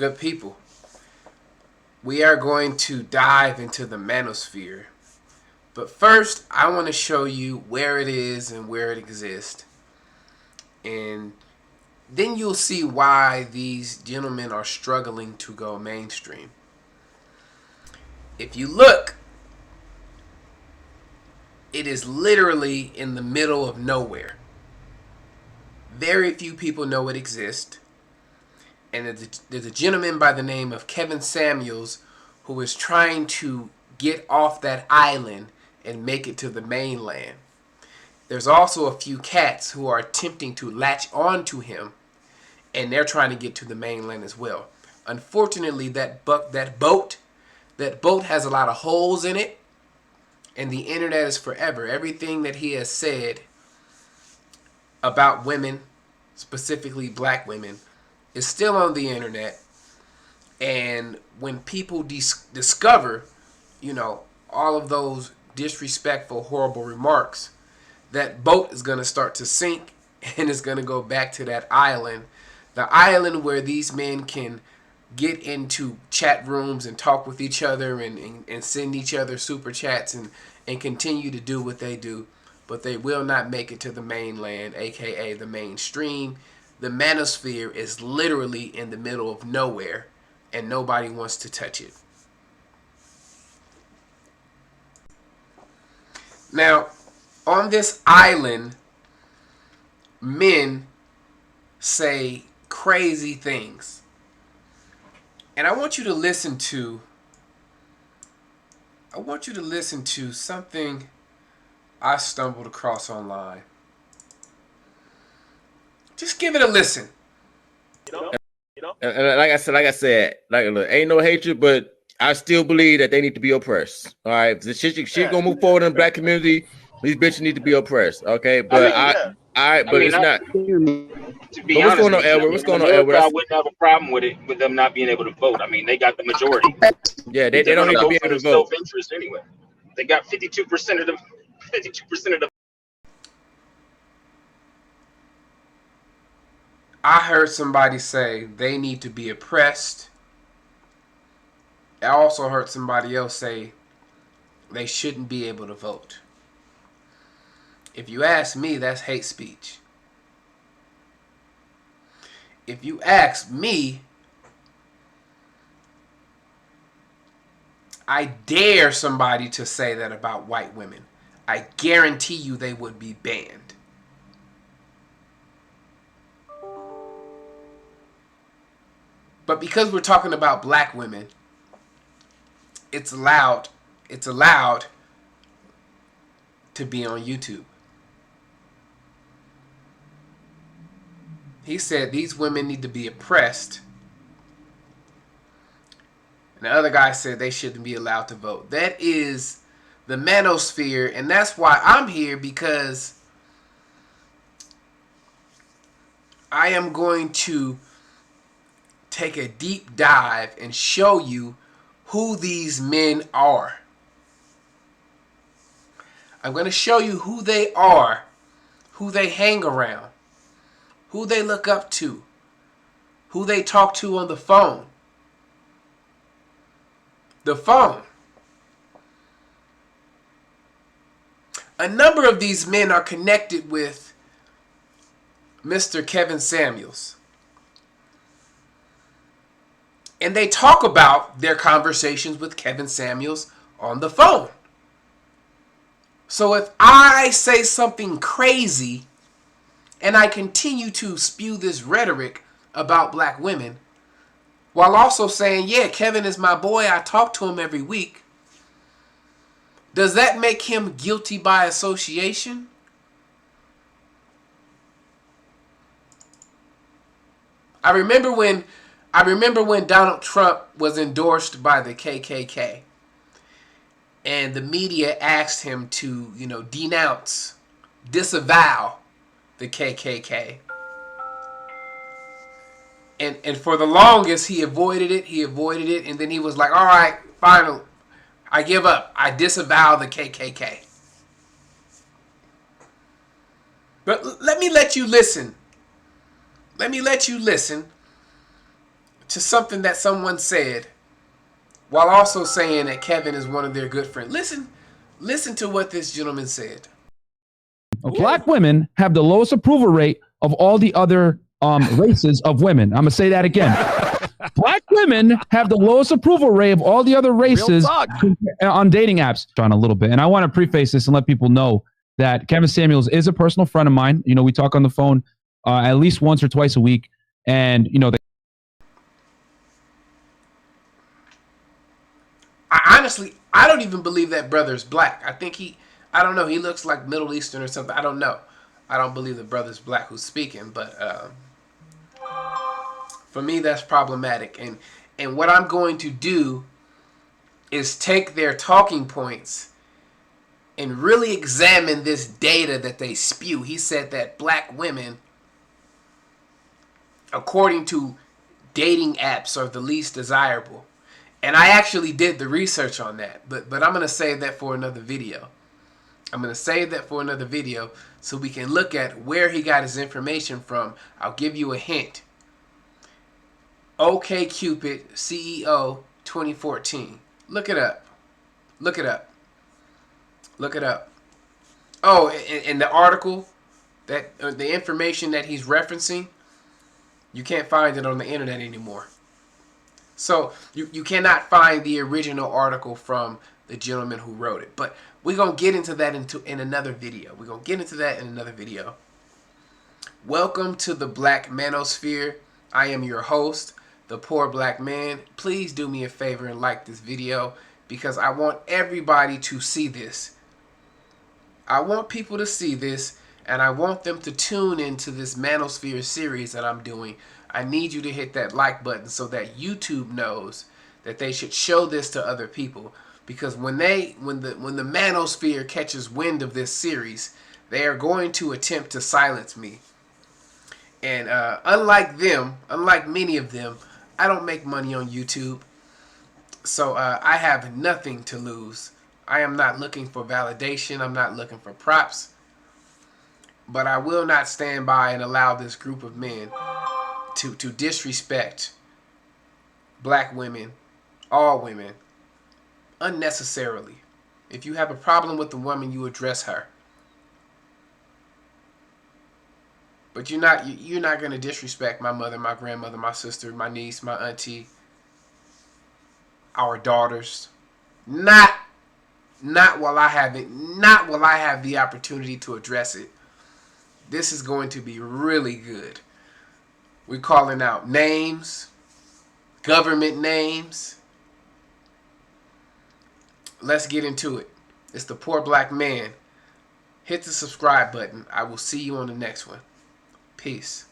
Good people, we are going to dive into the Manosphere. But first, I want to show you where it is and where it exists. And then you'll see why these gentlemen are struggling to go mainstream. If you look, it is literally in the middle of nowhere. Very few people know it exists. And there's a gentleman by the name of Kevin Samuels who is trying to get off that island and make it to the mainland. There's also a few cats who are attempting to latch on to him, and they're trying to get to the mainland as well. Unfortunately, that boat has a lot of holes in it, and the internet is forever. Everything that he has said about women, specifically black women, is still on the internet. And when people discover, all of those disrespectful, horrible remarks, that boat is going to start to sink and it's going to go back to that island. The island where these men can get into chat rooms and talk with each other and send each other super chats and continue to do what they do. But they will not make it to the mainland, aka the mainstream. The Manosphere is literally in the middle of nowhere and nobody wants to touch it. Now, on this island, men say crazy things. And I want you to listen to something I stumbled across online. Just give it a listen. And look, ain't no hatred, but I still believe that they need to be oppressed. All right, the shit gonna move forward in the black community. These bitches need to be oppressed. Okay, but it's not. To be But what's honest going on, with you, Edward? What's in going on, America, Edward? I wouldn't have a problem with them not being able to vote. I mean, they got the majority. Yeah, they They're don't going need to to vote be for able their to vote. self-interest anyway. They got 52% of the 52% of the. I heard somebody say they need to be oppressed. I also heard somebody else say they shouldn't be able to vote. If you ask me, that's hate speech. If you ask me, I dare somebody to say that about white women. I guarantee you they would be banned. But because we're talking about black women, it's allowed to be on YouTube. He said these women need to be oppressed. And the other guy said they shouldn't be allowed to vote. That is the Manosphere, and that's why I'm here, because I am going to take a deep dive and show you who these men are. I'm going to show you who they are, who they hang around, who they look up to, who they talk to on the phone. The phone. A number of these men are connected with Mr. Kevin Samuels. And they talk about their conversations with Kevin Samuels on the phone. So if I say something crazy and I continue to spew this rhetoric about black women, while also saying, yeah, Kevin is my boy, I talk to him every week, does that make him guilty by association? I remember when Donald Trump was endorsed by the KKK, and the media asked him to, disavow the KKK. And for the longest, he avoided it, and then he was like, all right, fine, I give up. I disavow the KKK. But let me let you listen to something that someone said, while also saying that Kevin is one of their good friends. Listen to what this gentleman said. Black women have the lowest approval rate of all the other races of women. I'm gonna say that again. Black women have the lowest approval rate of all the other races on dating apps. John, a little bit, and I want to preface this and let people know that Kevin Samuels is a personal friend of mine. You know, we talk on the phone at least once or twice a week, and you know. I don't even believe that brother's black. I think I don't know, he looks like Middle Eastern or something. I don't know. I don't believe the brother's black who's speaking, but for me, that's problematic. And what I'm going to do is take their talking points and really examine this data that they spew. He said that black women, according to dating apps, are the least desirable. And I actually did the research on that, but I'm going to save that for another video. I'm going to save that for another video so we can look at where he got his information from. I'll give you a hint. OkCupid CEO 2014. Look it up. Look it up. Look it up. Oh, and the article, that the information that he's referencing, you can't find it on the internet anymore. So you cannot find the original article from the gentleman who wrote it. But we're going to get into that in another video. We're going to get into that in another video. Welcome to the Black Manosphere. I am your host, the Poor Black Man. Please do me a favor and like this video because I want everybody to see this. I want people to see this, and I want them to tune into this Manosphere series that I'm doing. I need you to hit that like button so that YouTube knows that they should show this to other people. Because when the Manosphere catches wind of this series, they are going to attempt to silence me. And unlike many of them, I don't make money on YouTube. So I have nothing to lose. I am not looking for validation. I'm not looking for props. But I will not stand by and allow this group of men to disrespect black women, all women, unnecessarily. If you have a problem with the woman, you address her. But you're not going to disrespect my mother, my grandmother, my sister, my niece, my auntie, our daughters. Not while I have the opportunity to address it. This is going to be really good. We're calling out names, government names. Let's get into it. It's the Poor Black Man. Hit the subscribe button. I will see you on the next one. Peace.